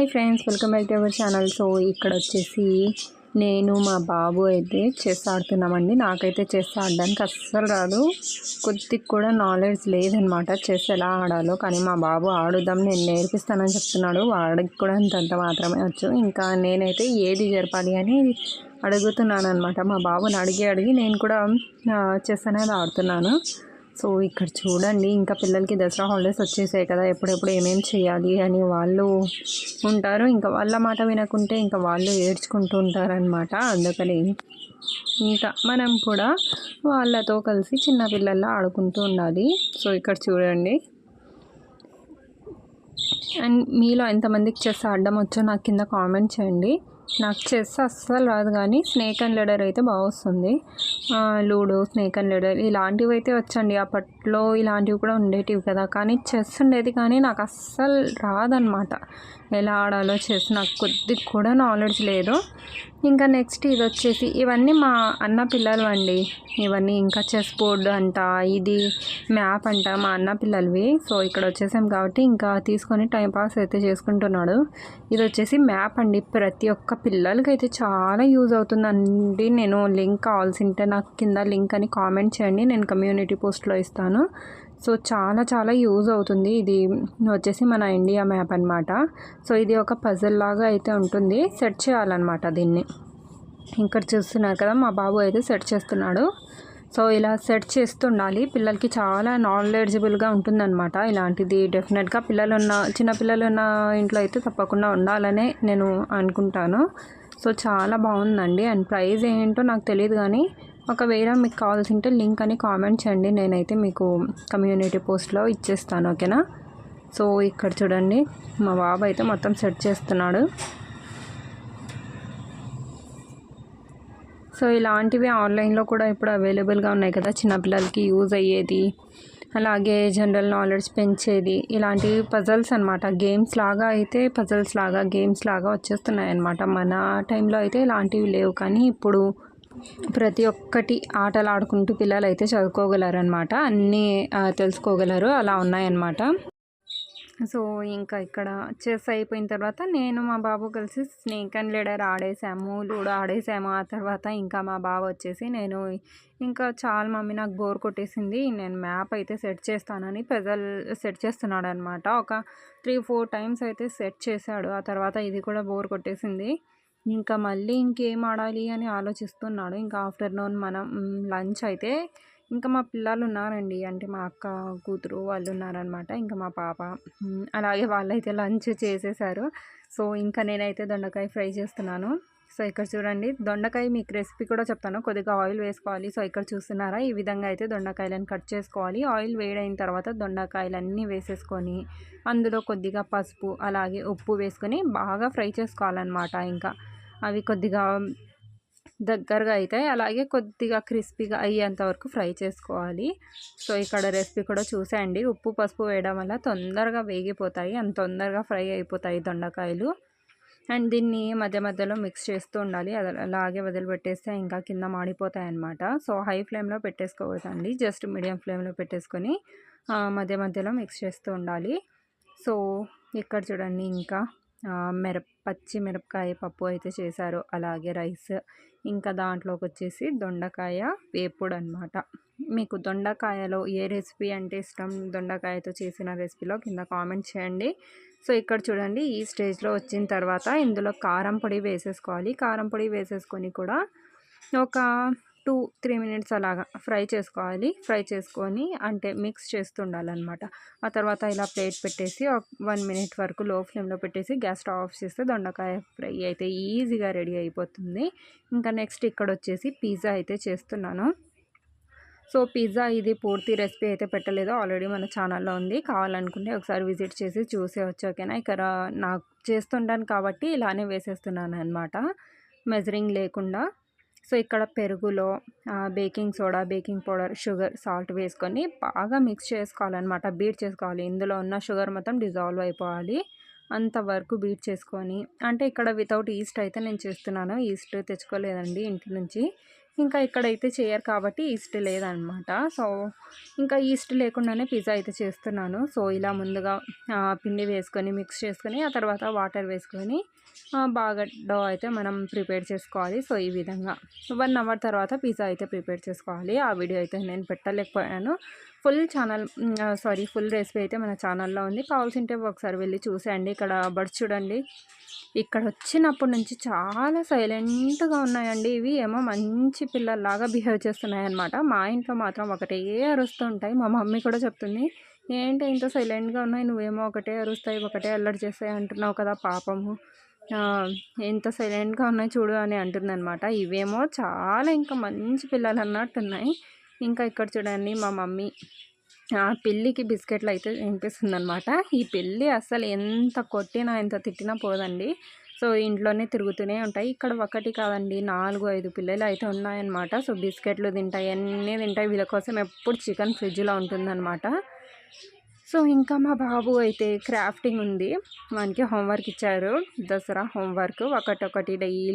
Hi friends, welcome back to our channel. So ఇక్కడ వచ్చేసి నేను మా బాబు అయితే చెస్ ఆడుతున్నామండి. నాకైతే చెస్ ఆడడానికి అస్సలు రాదు, కొద్దిగా కూడా నాలెడ్జ్ లేదనమాట చెస్ ఎలా ఆడాలో. కానీ మా బాబు ఆడుదాం, నేను నేర్పిస్తానని చెప్తున్నాడు. వాడికి కూడా అంతంత మాత్రమే వచ్చు. ఇంకా నేనైతే ఏది జరపాలి అని అడుగుతున్నాను అనమాట. మా బాబుని అడిగి నేను కూడా చెస్ అనేది ఆడుతున్నాను. సో ఇక్కడ చూడండి, ఇంకా పిల్లలకి దసరా హాలిడేస్ వచ్చేసాయి కదా, ఎప్పుడెప్పుడు ఏమేమి చేయాలి అని వాళ్ళు ఉంటారు. ఇంకా వాళ్ళ మాట వినకుంటే ఇంకా వాళ్ళు ఏడ్చుకుంటూ ఉంటారనమాట. అందుకని ఇంకా మనం కూడా వాళ్ళతో కలిసి చిన్నపిల్లల్లా ఆడుకుంటూ ఉండాలి. సో ఇక్కడ చూడండి, అండ్ మీలో ఎంతమందికి చెస్ ఆడడం వచ్చో నాకు కింద కామెంట్ చేయండి. నాకు చెస్ అస్సలు రాదు, కానీ స్నేక్ అండ్ లెడర్ అయితే బాగా వస్తుంది. లూడో, స్నేక్ అండ్ లెడర్ ఇలాంటివి అయితే వచ్చండి. అప్పట్లో ఇలాంటివి కూడా ఉండేటివి కదా, కానీ చెస్ ఉండేది కానీ నాకు అస్సలు రాదనమాట. ఎలా ఆడాలో చెస్ నాకు కొద్దిగా కూడా నాలెడ్జ్ లేదు. ఇంకా నెక్స్ట్ ఇది వచ్చేసి ఇవన్నీ మా అన్న పిల్లలు అండి. ఇవన్నీ ఇంకా చెస్ బోర్డు అంట, ఇది మ్యాప్ అంట మా అన్న పిల్లలవి. సో ఇక్కడ వచ్చేసాం కాబట్టి ఇంకా తీసుకొని టైంపాస్ అయితే చేసుకుంటున్నాడు. ఇది వచ్చేసి మ్యాప్ అండి. ప్రతి ఒక్క పిల్లలకి అయితే చాలా యూజ్ అవుతుందండి. నేను లింక్ కావాల్సింటే నాకు కింద లింక్ అని కామెంట్ చేయండి, నేను కమ్యూనిటీ పోస్ట్లో ఇస్తాను. సో చాలా చాలా యూజ్ అవుతుంది. ఇది వచ్చేసి మన ఇండియా మ్యాప్ అనమాట. సో ఇది ఒక పజిల్ లాగా అయితే ఉంటుంది, సెట్ చేయాలన్నమాట దీన్ని. ఇక్కడ చూస్తున్నారు కదా, మా బాబు అయితే సెట్ చేస్తున్నాడు. సో ఇలా సెట్ చేస్తుండాలి. పిల్లలకి చాలా నాలెడ్జబుల్గా ఉంటుందన్నమాట. ఇలాంటిది డెఫినెట్గా చిన్నపిల్లలు ఉన్న ఇంట్లో అయితే తప్పకుండా ఉండాలనే నేను అనుకుంటాను. సో చాలా బాగుందండి. అండ్ ప్రైస్ ఏంటో నాకు తెలియదు, కానీ ఒకవేళ మీకు కావాల్సింటే లింక్ అని కామెంట్ చేయండి, నేనైతే మీకు కమ్యూనిటీ పోస్ట్లో ఇచ్చేస్తాను, ఓకేనా. సో ఇక్కడ చూడండి, మా బాబు అయితే మొత్తం సెట్ చేస్తున్నాడు. సో ఇలాంటివి ఆన్లైన్లో కూడా ఇప్పుడు అవైలబుల్గా ఉన్నాయి కదా, చిన్నపిల్లలకి యూజ్ అయ్యేది, అలాగే జనరల్ నాలెడ్జ్ పెంచేది, ఇలాంటివి పజల్స్ అనమాట. గేమ్స్ లాగా వచ్చేస్తున్నాయి అనమాట. మన టైంలో అయితే ఇలాంటివి లేవు, కానీ ఇప్పుడు ప్రతి ఒక్కటి ఆటలు ఆడుకుంటూ పిల్లలు అయితే చదువుకోగలరనమాట. అన్నీ తెలుసుకోగలరు, అలా ఉన్నాయన్నమాట. సో ఇంకా ఇక్కడ చెస్ అయిపోయిన తర్వాత నేను మా బాబు కలిసి స్నేక్ అండ్ లెడర్ ఆడేసాము, లూడో ఆడేసాము. ఆ తర్వాత ఇంకా మా బాబు వచ్చేసి ఇంకా చాలా మమ్మీ నాకు బోర్ కొట్టేసింది, నేను మ్యాప్ అయితే సెట్ చేస్తానని పజల్ సెట్ చేస్తున్నాడు అనమాట. ఒక 3-4 టైమ్స్ అయితే సెట్ చేశాడు. ఆ తర్వాత ఇది కూడా బోర్ కొట్టేసింది. ఇంకా మళ్ళీ ఇంకేం ఆడాలి అని ఆలోచిస్తున్నాడు. ఇంకా ఆఫ్టర్నూన్ మనం లంచ్ అయితే ఇంకా మా పిల్లలు ఉన్నారండి, అంటే మా అక్క కూతురు వాళ్ళు ఉన్నారనమాట. ఇంకా మా పాప అలాగే వాళ్ళైతే లంచ్ చేసేసారు. సో ఇంకా నేనైతే దొండకాయ ఫ్రై చేస్తున్నాను. సో ఇక్కడ చూడండి, దొండకాయ మీకు రెసిపీ కూడా చెప్తాను. కొద్దిగా ఆయిల్ వేసుకోవాలి. సో ఇక్కడ చూస్తున్నారా, ఈ విధంగా అయితే దొండకాయలను కట్ చేసుకోవాలి. ఆయిల్ వేడైన తర్వాత దొండకాయలన్నీ వేసేసుకొని అందులో కొద్దిగా పసుపు అలాగే ఉప్పు వేసుకొని బాగా ఫ్రై చేసుకోవాలన్నమాట. ఇంకా అవి కొద్దిగా దగ్గరగా అవుతాయి, అలాగే కొద్దిగా క్రిస్పీగా అయ్యేంత వరకు ఫ్రై చేసుకోవాలి. సో ఇక్కడ రెసిపీ కూడా చూసేయండి. ఉప్పు పసుపు వేయడం వల్ల తొందరగా వేగిపోతాయి, అంత తొందరగా ఫ్రై అయిపోతాయి దొండకాయలు. అండ్ దీన్ని మధ్య మధ్యలో మిక్స్ చేస్తూ ఉండాలి. అలాగే వదిలిపెట్టేస్తే ఇంకా కింద మాడిపోతాయి అన్నమాట. సో హై ఫ్లేమ్లో పెట్టేసుకోవద్దండి, జస్ట్ మీడియం ఫ్లేమ్లో పెట్టేసుకొని మధ్య మధ్యలో మిక్స్ చేస్తూ ఉండాలి. సో ఇక్కడ చూడండి, ఇంకా పచ్చి మిరపకాయ పప్పు అయితే చేశారు, అలాగే రైస్, ఇంకా దాంట్లోకి వచ్చేసి దొండకాయ వేపుడు అనమాట. మీకు దొండకాయలో ఏ రెసిపీ అంటే ఇష్టం, దొండకాయతో చేసిన రెసిపీలో కింద కామెంట్ చేయండి. సో ఇక్కడ చూడండి, ఈ స్టేజ్లో వచ్చిన తర్వాత ఇందులో కారం పొడి వేసేసుకోవాలి. కారం పొడి వేసేసుకొని కూడా ఒక 2-3 మినిట్స్ అలాగా ఫ్రై చేసుకోవాలి. ఫ్రై చేసుకొని అంటే మిక్స్ చేస్తూ ఉండాలన్నమాట. ఆ తర్వాత ఇలా ప్లేట్ పెట్టేసి 1 మినిట్ వరకు లో ఫ్లేమ్లో పెట్టేసి గ్యాస్ స్టవ్ ఆఫ్ చేస్తే దొండకాయ ఫ్రై అయితే ఈజీగా రెడీ అయిపోతుంది. ఇంకా నెక్స్ట్ ఇక్కడ వచ్చేసి పిజ్జా అయితే చేస్తున్నాను. సో పిజ్జా ఇది పూర్తి రెసిపీ అయితే పెట్టలేదు, ఆల్రెడీ మన ఛానల్లో ఉంది. కావాలనుకుంటే ఒకసారి విజిట్ చేసి చూసేవచ్చు, ఓకేనా. ఇక్కడ నాకు చేస్తుంటాను కాబట్టి ఇలానే వేసేస్తున్నాను అనమాట, మెజరింగ్ లేకుండా. సో ఇక్కడ పెరుగులో baking soda, baking powder, sugar, salt వేసుకొని బాగా మిక్స్ చేసుకోవాలన్నమాట, బీట్ చేసుకోవాలి. ఇందులో ఉన్న షుగర్ మొత్తం డిజాల్వ్ అయిపోవాలి, అంతవరకు బీట్ చేసుకొని. అంటే ఇక్కడ వితౌట్ ఈస్ట్ అయితే నేను చేస్తున్నాను, ఈస్ట్ తెచ్చుకోలేదండి ఇంటి నుంచి. ఇంకా ఇక్కడైతే చేయరు కాబట్టి ఈస్ట్ లేదనమాట. సో ఇంకా ఈస్ట్ లేకుండానే పిజ్జా అయితే చేస్తున్నాను. సో ఇలా ముందుగా పిండి వేసుకొని మిక్స్ చేసుకొని ఆ తర్వాత వాటర్ వేసుకొని బాగా డో అయితే మనం ప్రిపేర్ చేసుకోవాలి. సో ఈ విధంగా 1 అవర్ తర్వాత పిజ్జా అయితే ప్రిపేర్ చేసుకోవాలి. ఆ వీడియో అయితే నేను పెట్టలేకపోయాను. ఫుల్ రెసిపీ అయితే మన ఛానల్లో ఉంది. కావాల్సింటే ఒకసారి వెళ్ళి చూసేయండి. ఇక్కడ బర్డ్స్ చూడండి, ఇక్కడ వచ్చినప్పటి నుంచి చాలా సైలెంట్గా ఉన్నాయండి. ఇవి ఏమో మంచి పిల్లల్లాగా బిహేవ్ చేస్తున్నాయి అనమాట. మా ఇంట్లో మాత్రం ఒకటే అరుస్తుంటాయి. మా మమ్మీ కూడా చెప్తుంది, ఏంటి ఇంత సైలెంట్గా ఉన్నాయి, నువ్వేమో ఒకటే అరుస్తాయి ఒకటే అల్లరి చేస్తాయి అంటున్నావు కదా పాపము, ఎంత సైలెంట్గా ఉన్నాయి చూడు అని అంటుందన్నమాట. ఇవేమో చాలా ఇంకా మంచి పిల్లలు అన్నట్టున్నాయి. ఇంకా ఇక్కడ చూడండి మా మమ్మీ పిల్లికి బిస్కెట్లు అయితే తినిపిస్తుందనమాట. ఈ పిల్లి అస్సలు ఎంత కొట్టినా ఎంత తిట్టినా పోదండి. సో ఇంట్లోనే తిరుగుతూనే ఉంటాయి. ఇక్కడ ఒకటి కాదండి 4, 5 పిల్లలు అయితే ఉన్నాయన్నమాట. సో బిస్కెట్లు తింటాయి, అన్నీ తింటాయి. వీళ్ళ కోసం ఎప్పుడు చికెన్ ఫ్రిడ్జ్లో ఉంటుందన్నమాట. సో ఇంకా మా బాబు అయితే క్రాఫ్టింగ్ ఉంది, మనకి హోంవర్క్ ఇచ్చారు, దసరా హోంవర్క్ ఒకటి డైలీ